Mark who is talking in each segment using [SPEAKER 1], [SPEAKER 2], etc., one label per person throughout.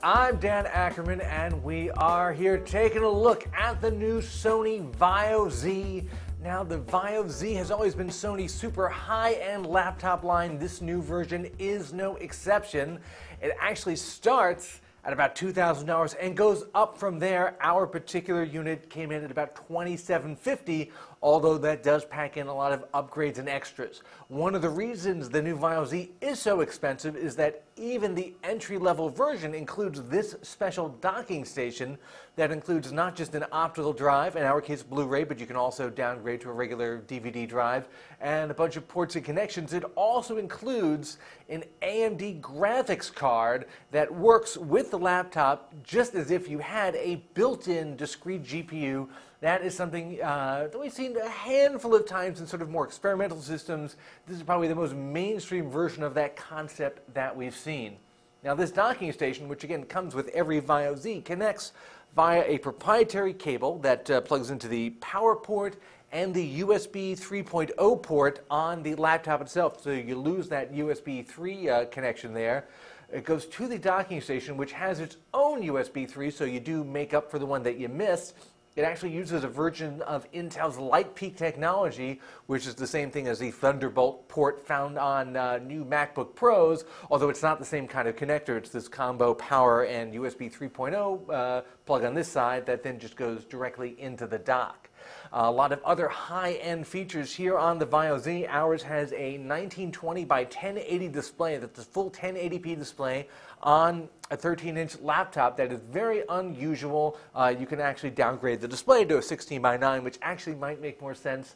[SPEAKER 1] I'm Dan Ackerman, and we are here taking a look at the new Sony Vaio Z. Now, the Vaio Z has always been Sony's super high-end laptop line. This new version is no exception. It actually starts at about $2,000 and goes up from there. Our particular unit came in at about $2,750, although that does pack in a lot of upgrades and extras. One of the reasons the new Vaio Z is so expensive is that even the entry-level version includes this special docking station that includes not just an optical drive, in our case Blu-ray, but you can also downgrade to a regular DVD drive, and a bunch of ports and connections. It also includes an AMD graphics card that works with the laptop just as if you had a built-in discrete GPU. That is something that we've seen a handful of times in sort of more experimental systems. This is probably the most mainstream version of that concept that we've seen. Now, this docking station, which again comes with every Vaio Z, connects via a proprietary cable that plugs into the power port and the USB 3.0 port on the laptop itself. So you lose that USB 3 connection there. It goes to the docking station, which has its own USB 3, so you do make up for the one that you missed. It actually uses a version of Intel's LightPeak technology, which is the same thing as the Thunderbolt port found on new MacBook Pros, although it's not the same kind of connector. It's this combo power and USB 3.0 plug on this side that then just goes directly into the dock. A lot of other high-end features here on the Vaio Z. Ours has a 1920 by 1080 display. That's a full 1080p display on a 13-inch laptop. That is very unusual. You can actually downgrade the display to a 16 by 9, which actually might make more sense.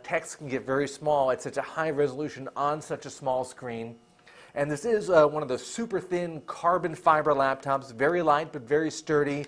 [SPEAKER 1] Text can get very small at such a high resolution on such a small screen. And this is one of the super thin carbon fiber laptops, very light but very sturdy.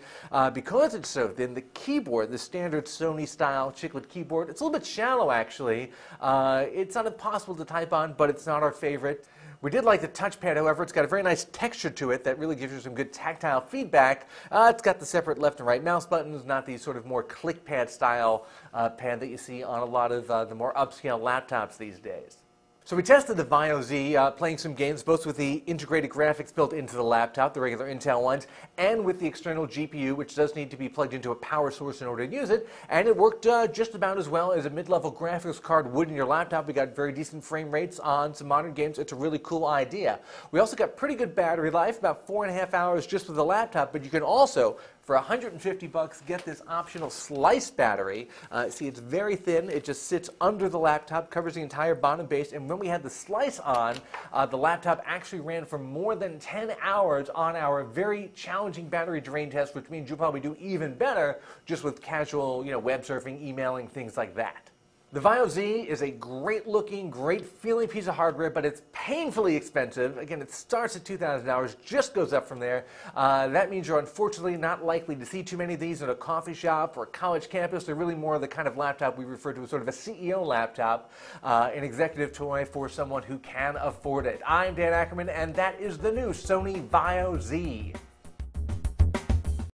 [SPEAKER 1] Because it's so thin, the keyboard, the standard Sony style chiclet keyboard, it's a little bit shallow actually. It's not impossible to type on, but it's not our favorite. We did like the touchpad, however. It's got a very nice texture to it that really gives you some good tactile feedback. It's got the separate left and right mouse buttons, not the sort of more click pad style pad that you see on a lot of the more upscale laptops these days. So we tested the Vaio Z, playing some games both with the integrated graphics built into the laptop, the regular Intel ones, and with the external GPU, which does need to be plugged into a power source in order to use it. And it worked just about as well as a mid-level graphics card would in your laptop. We got very decent frame rates on some modern games. It's a really cool idea. We also got pretty good battery life, about 4.5 hours just with the laptop, but you can also, for $150, get this optional slice battery. See, it's very thin. It just sits under the laptop, covers the entire bottom base, and when we had the slice on, the laptop actually ran for more than 10 hours on our very challenging battery drain test, which means you'll probably do even better just with casual, web surfing, emailing, things like that. The Vaio Z is a great-looking, great-feeling piece of hardware, but it's painfully expensive. Again, it starts at $2,000, just goes up from there. That means you're unfortunately not likely to see too many of these in a coffee shop or a college campus. They're really more the kind of laptop we refer to as sort of a CEO laptop, an executive toy for someone who can afford it. I'm Dan Ackerman, and that is the new Sony Vaio Z.